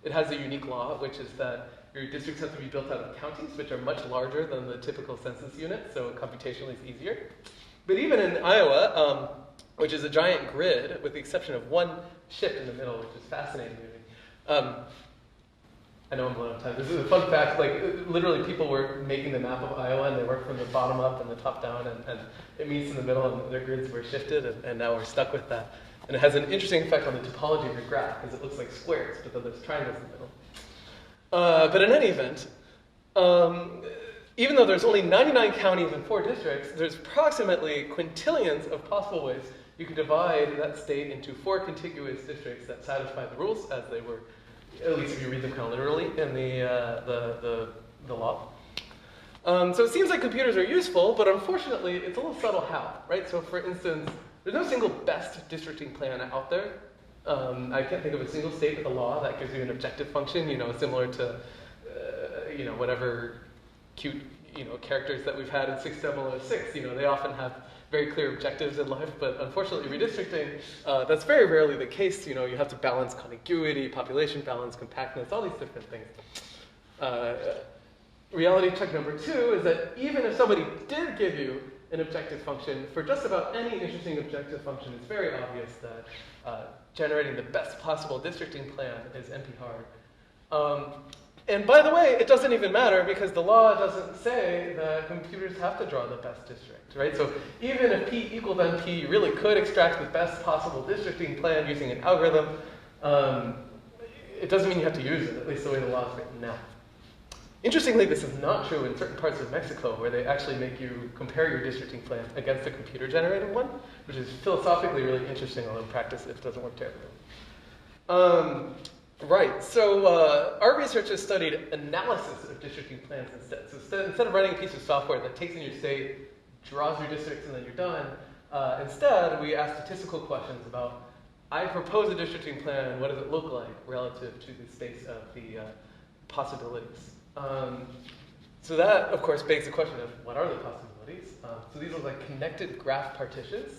it has a unique law, which is that your districts have to be built out of counties, which are much larger than the typical census unit, so computationally it's easier. But even in Iowa, which is a giant grid, with the exception of one shift in the middle, which is fascinating to me. I know I'm blowing up time. This is a fun fact, like literally people were making the map of Iowa and they worked from the bottom up and the top down, and it meets in the middle and their grids were shifted, and now we're stuck with that. And it has an interesting effect on the topology of your graph because it looks like squares, but then there's triangles in the middle. But in any event, even though there's only 99 counties and 4 districts, there's approximately quintillions of possible ways you can divide that state into 4 contiguous districts that satisfy the rules as they were, at least if you read them kind of literally in the law. So it seems like computers are useful, but unfortunately, it's a little subtle how, right? So for instance, there's no single best districting plan out there. I can't think of a single state with a law that gives you an objective function, similar to, whatever cute, characters that we've had in 6706. They often have very clear objectives in life, but unfortunately, redistricting, that's very rarely the case. You have to balance contiguity, population balance, compactness, all these different things. Reality check number 2 is that even if somebody did give you an objective function, for just about any interesting objective function, it's very obvious that generating the best possible districting plan is NP hard. And by the way, it doesn't even matter because the law doesn't say that computers have to draw the best district, right? So even if P equals NP, you really could extract the best possible districting plan using an algorithm. It doesn't mean you have to use it, at least the way the law is written now. Interestingly, this is not true in certain parts of Mexico where they actually make you compare your districting plan against a computer-generated one, which is philosophically really interesting, although in practice it doesn't work terribly. Right, so our research has studied analysis of districting plans instead. So instead of writing a piece of software that takes in your state, draws your districts, and then you're done, instead we ask statistical questions about, I propose a districting plan, and what does it look like relative to the space of the possibilities? So that, of course, begs the question of what are the possibilities? So these are like connected graph partitions,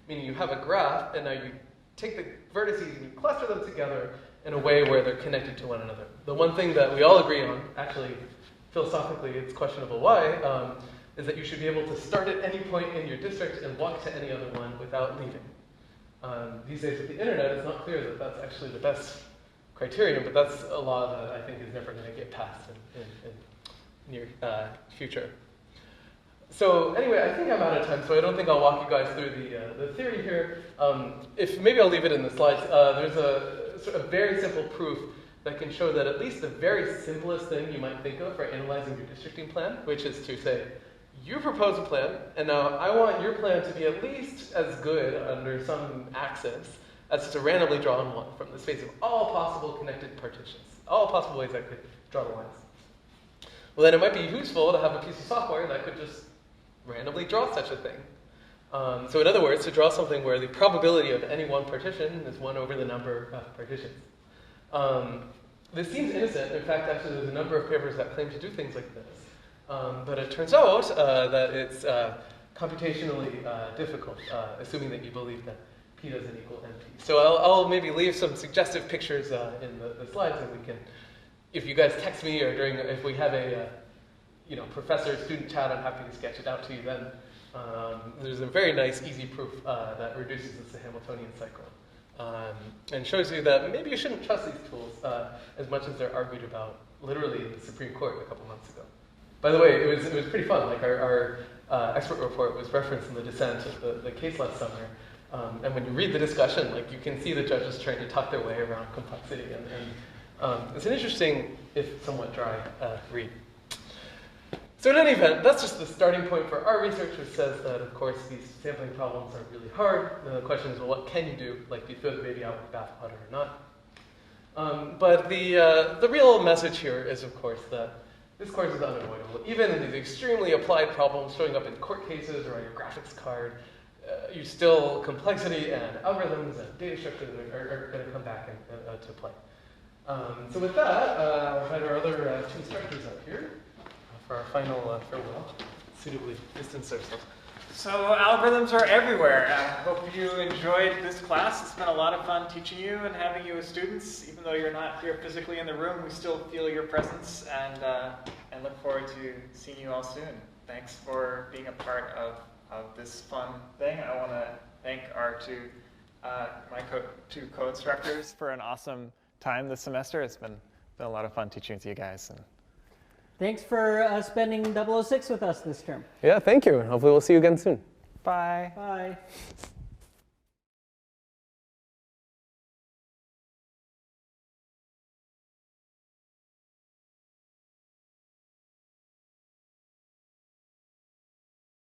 meaning you have a graph, and now you take the vertices and you cluster them together in a way where they're connected to one another. The one thing that we all agree on, actually, philosophically, it's questionable why, is that you should be able to start at any point in your district and walk to any other one without leaving. These days with the internet, it's not clear that that's actually the best criterion, but that's a law that I think is never going to get passed in near future. So anyway, I think I'm out of time, so I don't think I'll walk you guys through the theory here. Maybe I'll leave it in the slides. There's a sort of very simple proof that can show that at least the very simplest thing you might think of for analyzing your districting plan, which is to say, you propose a plan, and now I want your plan to be at least as good under some axis as just a randomly drawn one from the space of all possible connected partitions, all possible ways I could draw the lines. Well, then it might be useful to have a piece of software that could just randomly draw such a thing. So in other words, to draw something where the probability of any one partition is 1 over the number of partitions. This seems innocent. In fact, actually, there's a number of papers that claim to do things like this. But it turns out that it's computationally difficult, assuming that you believe that P doesn't equal NP. So I'll maybe leave some suggestive pictures in the slides, and we can, if you guys text me or if we have a professor-student chat, I'm happy to sketch it out to you then. There's a very nice, easy proof that reduces this to Hamiltonian cycle. And shows you that maybe you shouldn't trust these tools as much as they're argued about literally in the Supreme Court a couple months ago. By the way, it was pretty fun. Like our expert report was referenced in the dissent of the case last summer. And when you read the discussion, like you can see the judges trying to talk their way around complexity. And it's an interesting, if somewhat dry, read. So in any event, that's just the starting point for our research, which says that, of course, these sampling problems are really hard. And the question is, well, what can you do? Like, do you throw the baby out with the bathwater or not? But the real message here is, of course, that this course is unavoidable. Even in these extremely applied problems showing up in court cases or on your graphics card, you still, complexity and algorithms and data structures are going to come back to play. So with that, I'll invite our other two instructors up here for our final farewell, suitably distance ourselves. So algorithms are everywhere. I hope you enjoyed this class. It's been a lot of fun teaching you and having you as students. Even though you're not here physically in the room, we still feel your presence and look forward to seeing you all soon. Thanks for being a part of this fun thing. I want to thank our two co-instructors for an awesome time this semester. It's been a lot of fun teaching with you guys. And thanks for spending 006 with us this term. Yeah, thank you. Hopefully we'll see you again soon. bye. Bye.